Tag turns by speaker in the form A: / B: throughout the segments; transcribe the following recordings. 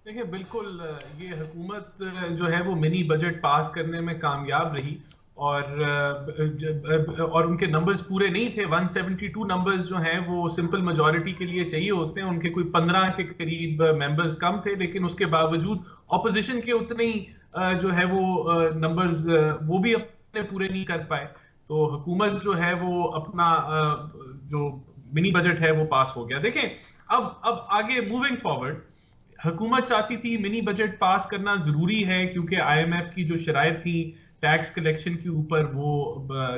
A: देखिए बिल्कुल ये हुकूमत जो है वो मिनी बजट पास करने में कामयाब रही। और उनके नंबर्स पूरे नहीं थे। 172 नंबर्स जो हैं वो सिंपल मेजॉरिटी के लिए चाहिए होते हैं। उनके कोई 15 के करीब मेंबर्स कम थे, लेकिन उसके बावजूद ऑपोजिशन के उतने ही जो है वो नंबर्स वो भी अपने पूरे नहीं कर पाए। तो हुकूमत जो है वो अपना जो मिनी बजट है वो पास हो गया। देखें अब आगे मूविंग फॉरवर्ड, हुकूमत चाहती थी मिनी बजट पास करना जरूरी है क्योंकि आईएमएफ की जो शराइत थी टैक्स कलेक्शन के ऊपर वो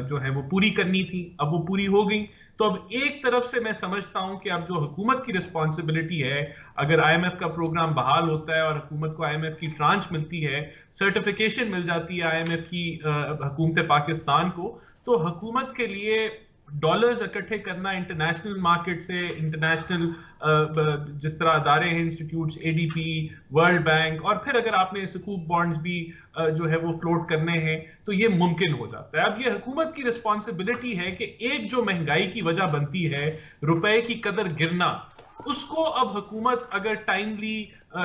A: जो है वो पूरी करनी थी। अब वो पूरी हो गई। तो अब एक तरफ से मैं समझता हूं कि अब जो हुकूमत की रिस्पॉन्सिबिलिटी है, अगर आईएमएफ का प्रोग्राम बहाल होता है और हुकूमत को आईएमएफ की ट्रांच मिलती है, सर्टिफिकेशन मिल जाती है आईएमएफ की हुकूमत पाकिस्तान को, तो हुकूमत के लिए डॉलर्स इकट्ठे करना इंटरनेशनल मार्केट से, इंटरनेशनल जिस तरह अदारे हैं, इंस्टीट्यूट्स, एडीपी, वर्ल्ड बैंक, और फिर अगर आपने सुकूक बॉन्ड्स भी जो है वो फ्लोट करने हैं तो ये मुमकिन हो जाता है। अब ये हुकूमत की रिस्पॉन्सिबिलिटी है कि एक जो महंगाई की वजह बनती है, रुपए की कदर गिरना, उसको अब हुकूमत अगर टाइमली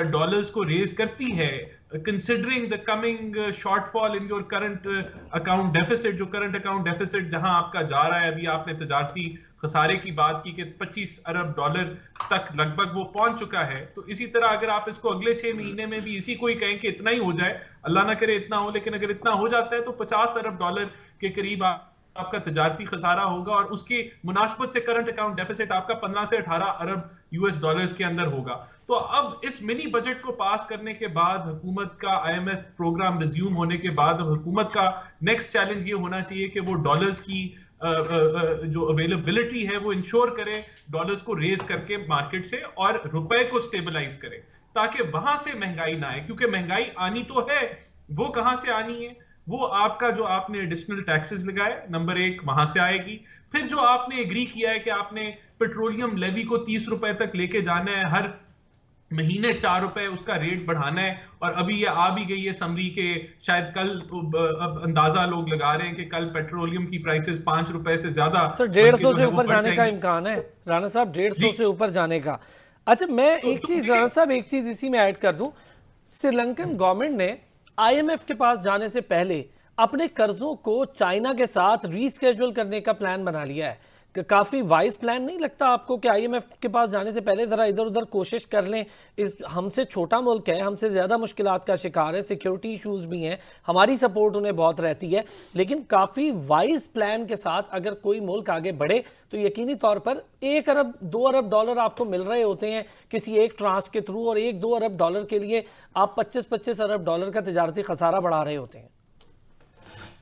A: डॉलर्स को रेज करती है, considering the coming shortfall in your current account deficit, जो करंट अकाउंट डेफिसिट जहां आपका जा रहा है, अभी आपने तजारती खसारे की बात की कि 25 अरब डॉलर तक लगभग वो पहुंच चुका है। तो इसी तरह अगर आप इसको अगले 6 महीने में भी इसी को ही कहें कि इतना ही हो जाए, अल्लाह ना करे इतना हो, लेकिन अगर इतना हो जाता है तो 50 अरब डॉलर के करीब आपका तजारती खसारा होगा, और उसकी मुनासबत से करंट अकाउंट डेफिसिट आपका 15 से 18 अरब यूएस डॉलर्स के अंदर होगा। तो अब इस मिनी बजट को पास करने के बाद, हुकूमत का आईएमएफ प्रोग्राम रिज्यूम होने के बाद, हुकूमत का नेक्स्ट चैलेंज ये होना चाहिए कि वो डॉलर्स की जो अवेलेबिलिटी है वो इंश्योर करे, डॉलर्स को रेज करके मार्केट से, और रुपए को स्टेबलाइज करे, ताकि वहां से महंगाई ना आए। क्योंकि महंगाई आनी तो है, वो कहां से आनी है? वो आपका जो आपने एडिशनल टैक्सेस लगाए, नंबर एक, वहां से आएगी। फिर जो आपने एग्री किया है कि आपने पेट्रोलियम लेवी को 30 रुपए तक लेके जाना है, हर महीने 4 रुपए उसका रेट बढ़ाना है, और अभी ये आ भी गई है समरी के, शायद कल अब अंदाजा लोग लगा रहे हैं कि कल पेट्रोलियम की प्राइसेस 5 रुपए से ज्यादा
B: सर
A: बल्कि
B: 150
A: जो
B: से
A: है वो
B: ऊपर
A: बढ़
B: जाने का
A: जाएंगी।
B: इम्कान है राणा साहब, 150
A: जी।
B: से ऊपर जाने का। अच्छा, मैं एक चीज राणा
A: देखिए,
B: साहब, एक चीज इसी में ऐड कर दूं। श्रीलंकन गवर्नमेंट ने आईएमएफ के पास जाने से पहले अपने कर्जों को चाइना के साथ रीस्केड्यूल करने का प्लान बना लिया है। काफी वाइज प्लान नहीं लगता आपको कि आईएमएफ के पास जाने से पहले जरा इधर उधर कोशिश कर लें? इस हमसे छोटा मुल्क है, हमसे ज्यादा मुश्किलात का शिकार है, सिक्योरिटी इश्यूज भी हैं, हमारी सपोर्ट उन्हें बहुत रहती है, लेकिन काफी वाइज प्लान के साथ अगर कोई मुल्क आगे बढ़े तो यकीनी तौर पर 1 अरब 2 अरब डॉलर आपको मिल रहे होते हैं किसी एक ट्रांच के थ्रू, और 1-2 अरब डॉलर के लिए आप 25-25 अरब डॉलर का तजारती खसारा बढ़ा रहे होते हैं।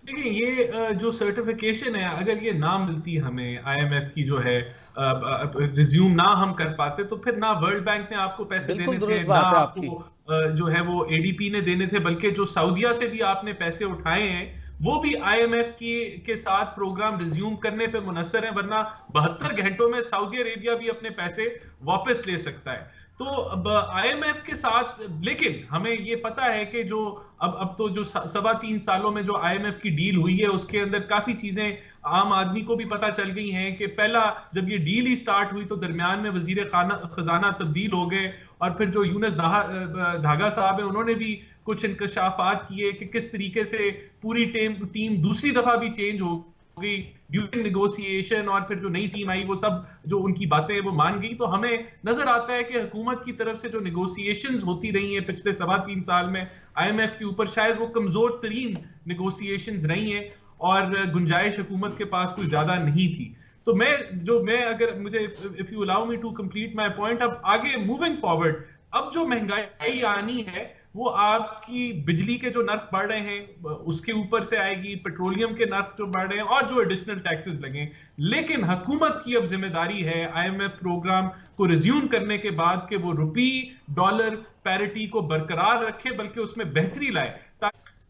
A: देखिए ये जो सर्टिफिकेशन है, अगर ये ना मिलती हमें, आईएमएफ की जो है रिज्यूम ना हम कर पाते, तो फिर ना वर्ल्ड बैंक ने आपको पैसे
B: बिल्कुल
A: देने थे,
B: दुरुस्त
A: ना
B: बात है आपकी।
A: आपको जो है वो एडीपी ने देने थे, बल्कि जो सऊदिया से भी आपने पैसे उठाए हैं वो भी आईएमएफ की के साथ प्रोग्राम रिज्यूम करने पे मुनस्सर है, वरना 72 घंटों में सऊदी अरेबिया भी अपने पैसे वापस ले सकता है। तो अब आईएमएफ के साथ, लेकिन हमें ये पता है कि जो अब तो जो 3.25 सालों में जो आईएमएफ की डील हुई है उसके अंदर काफी चीजें आम आदमी को भी पता चल गई हैं। कि पहला जब ये डील ही स्टार्ट हुई तो दरमियान में वजीर खजाना तब्दील हो गए, और फिर जो यूनुस धागा साहब है उन्होंने भी कुछ इंकशाफात किए कि किस तरीके से पूरी टीम दूसरी दफा भी चेंज हो गई ड्यूरिंग नेगोशिएशन, और फिर जो नई टीम आई वो सब जो उनकी बातें वो मान गई। तो हमें नजर आता है कि हुकूमत की तरफ से जो नेगोशिएशंस होती रही हैं पिछले 3.25 साल में आईएमएफ के ऊपर, शायद वो कमजोर तरीन नेगोशिएशंस रही हैं, और गुंजाइश हुकूमत के पास कोई ज्यादा नहीं थी। तो मैं अगर मुझे, if you allow me to complete my point, अब आगे मूविंग फॉरवर्ड, अब जो महंगाई आनी है वो आपकी बिजली के जो नर्क बढ़ रहे हैं उसके ऊपर से आएगी, पेट्रोलियम के नर्क जो बढ़ रहे हैं, और जो एडिशनल टैक्सेस लगे। लेकिन हुकूमत की अब जिम्मेदारी है आईएमएफ प्रोग्राम को रिज्यूम करने के बाद कि वो रुपी डॉलर पैरिटी को बरकरार रखे, बल्कि उसमें बेहतरी लाए।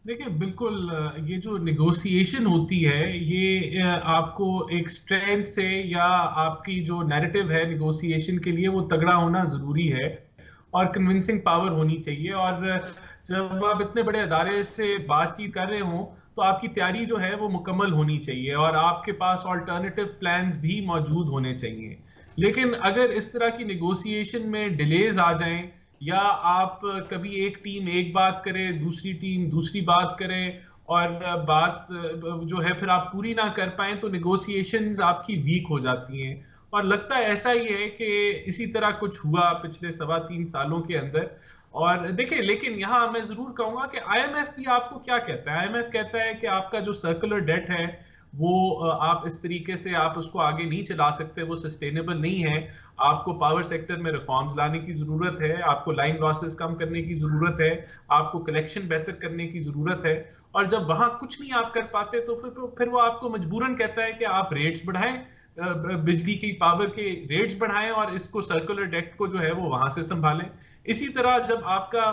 A: देखिए बिल्कुल ये जो निगोशिएशन होती है ये आपको एक स्ट्रेंथ से, या आपकी जो नैरेटिव है निगोशिएशन के लिए, वो तगड़ा होना जरूरी है और कन्विंसिंग पावर होनी चाहिए। और जब आप इतने बड़े अदारे से बातचीत कर रहे हो तो आपकी तैयारी जो है वो मुकम्मल होनी चाहिए, और आपके पास ऑल्टरनेटिव प्लान्स भी मौजूद होने चाहिए। लेकिन अगर इस तरह की निगोशिएशन में डिलेज आ जाएं, या आप कभी एक टीम एक बात करे, दूसरी टीम दूसरी बात करे, और बात जो है फिर आप पूरी ना कर पाए तो नेगोशिएशंस आपकी वीक हो जाती हैं। और लगता है ऐसा ही है कि इसी तरह कुछ हुआ पिछले 3.25 सालों के अंदर। और देखिए, लेकिन यहाँ मैं जरूर कहूंगा कि आईएमएफ भी आपको क्या कहता है। आईएमएफ कहता है कि आपका जो सर्कुलर डेट है वो आप इस तरीके से आप उसको आगे नहीं चला सकते, वो सस्टेनेबल नहीं है। आपको पावर सेक्टर में रिफॉर्म्स लाने की जरूरत है, आपको लाइन लॉसेस कम करने की जरूरत है, आपको कलेक्शन बेहतर करने की जरूरत है। और जब वहां कुछ नहीं आप कर पाते तो फिर वो आपको मजबूरन कहता है कि आप रेट्स बढ़ाएं, बिजली की पावर के रेट्स बढ़ाएं, और इसको सर्कुलर डेट को जो है वो वहां से संभालें। इसी तरह जब आपका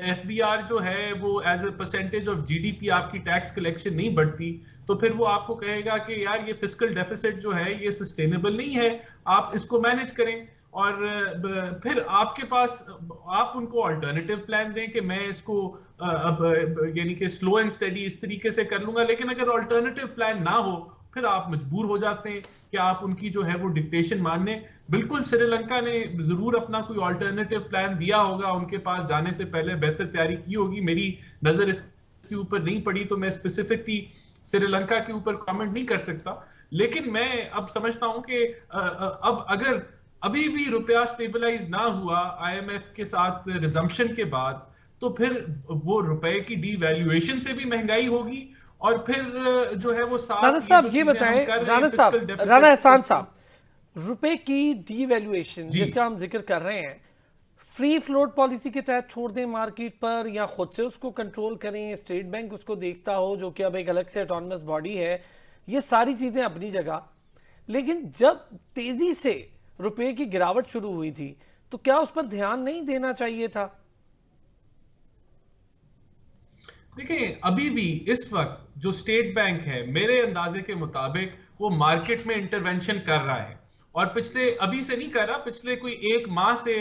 A: एफबीआर जो है वो as a percentage of GDP आपकी टैक्स कलेक्शन नहीं बढ़ती, तो फिर वो आपको कहेगा कि यार ये फिस्कल डेफिसिट जो है ये सस्टेनेबल नहीं है, आप इसको मैनेज करें। और फिर आपके पास आप उनको अल्टरनेटिव प्लान दें कि मैं इसको अब यानी कि स्लो एंड स्टेडी इस तरीके से कर लूंगा। लेकिन अगर अल्टरनेटिव प्लान ना हो फिर आप मजबूर हो जाते हैं कि आप उनकी जो है वो डिक्टेशन मानने। बिल्कुल श्रीलंका ने जरूर अपना कोई अल्टरनेटिव प्लान दिया होगा, उनके पास जाने से पहले बेहतर तैयारी की होगी। मेरी नजर इसके ऊपर नहीं पड़ी तो मैं स्पेसिफिकली श्रीलंका के ऊपर कमेंट नहीं कर सकता। लेकिन मैं अब समझता हूं कि अब अगर अभी भी रुपया स्टेबलाइज ना हुआ आईएमएफ के साथ रिजम्पशन के बाद, तो फिर वो रुपए की डीवैल्यूएशन से भी महंगाई होगी। और फिर जो है वो
B: राणा साहब ये बताएं, राणा एहसान साहब, रुपए की डीवैल्यूएशन जिसका हम जिक्र कर रहे हैं, फ्री फ्लोट पॉलिसी के तहत छोड़ दें मार्केट पर, या खुद से उसको कंट्रोल करें, स्टेट बैंक उसको देखता हो जो कि अब एक अलग से ऑटोनमस बॉडी है, ये सारी चीजें अपनी जगह। लेकिन जब तेजी से रुपए की गिरावट शुरू हुई थी तो क्या उस पर ध्यान नहीं देना चाहिए था?
A: देखिए, अभी भी इस वक्त जो स्टेट बैंक है मेरे अंदाजे के मुताबिक वो मार्केट में इंटरवेंशन कर रहा है, और पिछले अभी से नहीं कर रहा, पिछले कोई 1 माह से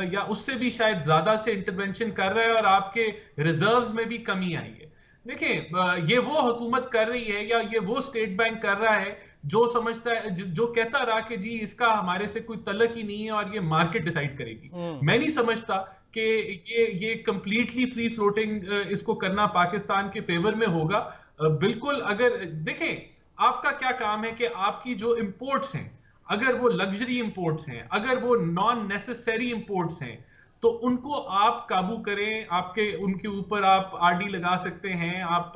A: या उससे भी शायद ज्यादा से इंटरवेंशन कर रहा है, और आपके रिजर्व्स में भी कमी आई है। देखिए, ये वो हुकूमत कर रही है या ये वो स्टेट बैंक कर रहा है जो समझता है, जो कहता रहा कि जी इसका हमारे से कोई तल्लक ही नहीं है और ये मार्केट डिसाइड करेगी। मैं नहीं समझता कि ये कंप्लीटली फ्री फ्लोटिंग इसको करना पाकिस्तान के फेवर में होगा। बिल्कुल, अगर देखें आपका क्या काम है कि आपकी जो इंपोर्ट्स हैं, अगर वो लग्जरी इंपोर्ट्स हैं, अगर वो नॉन नेसेसरी इंपोर्ट्स हैं, तो उनको आप काबू करें। आपके उनके ऊपर आप आरडी लगा सकते हैं, आप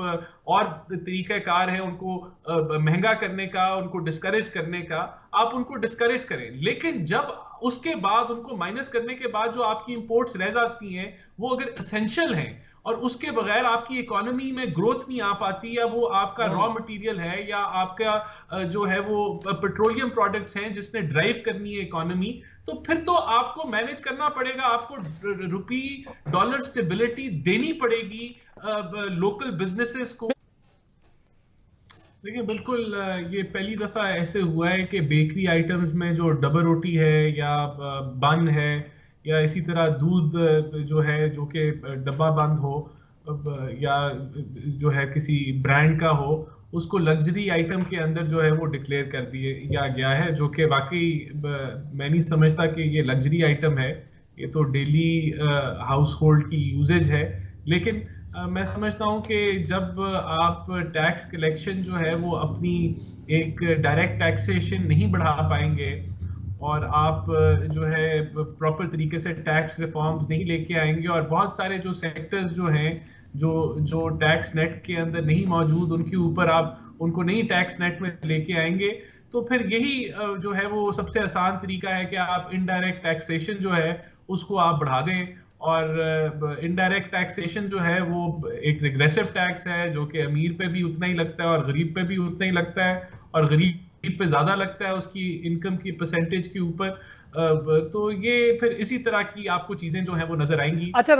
A: और तरीकाकार है उनको महंगा करने का, उनको डिस्करेज करने का, आप उनको डिस्करेज करें। लेकिन जब उसके बाद उनको माइनस करने के बाद जो आपकी इंपोर्ट्स रह जाती हैं वो अगर एसेंशियल हैं और उसके बगैर आपकी इकोनॉमी में ग्रोथ नहीं आ पाती, या वो आपका रॉ मटेरियल है या आपका जो है वो पेट्रोलियम प्रोडक्ट्स हैं जिसने ड्राइव करनी है इकोनॉमी, तो फिर तो आपको मैनेज करना पड़ेगा, आपको रुपी डॉलर स्टेबिलिटी देनी पड़ेगी लोकल बिजनेसेस को। देखिए, बिल्कुल ये पहली दफा ऐसे हुआ है कि बेकरी आइटम्स में जो डबल रोटी है या बन है या इसी तरह दूध जो है जो कि डब्बा बंद हो या जो है किसी ब्रांड का हो, उसको लग्जरी आइटम के अंदर जो है वो डिक्लेयर कर दिया गया है, जो कि वाकई मैं नहीं समझता कि ये लग्जरी आइटम है, ये तो डेली हाउस होल्ड की यूजेज है। लेकिन मैं समझता हूं कि जब आप टैक्स कलेक्शन जो है वो अपनी एक डायरेक्ट टैक्सेशन नहीं बढ़ा पाएंगे और आप जो है प्रॉपर तरीके से टैक्स रिफॉर्म्स नहीं लेके आएंगे, और बहुत सारे जो सेक्टर्स जो हैं जो टैक्स नेट के अंदर नहीं मौजूद, उनके ऊपर आप उनको नहीं टैक्स नेट में लेके आएंगे, तो फिर यही जो है वो सबसे आसान तरीका है कि आप इनडायरेक्ट टैक्सेशन जो है उसको आप बढ़ा दें। और इनडायरेक्ट टैक्सेशन जो है वो एक रिग्रेसिव टैक्स है जो कि अमीर पे भी उतना ही लगता है और गरीब पे भी उतना ही लगता है, और गरीब पे ज्यादा लगता है उसकी इनकम की परसेंटेज के ऊपर। तो ये फिर इसी तरह की आपको चीजें जो है वो नजर आएंगी।
B: अच्छा।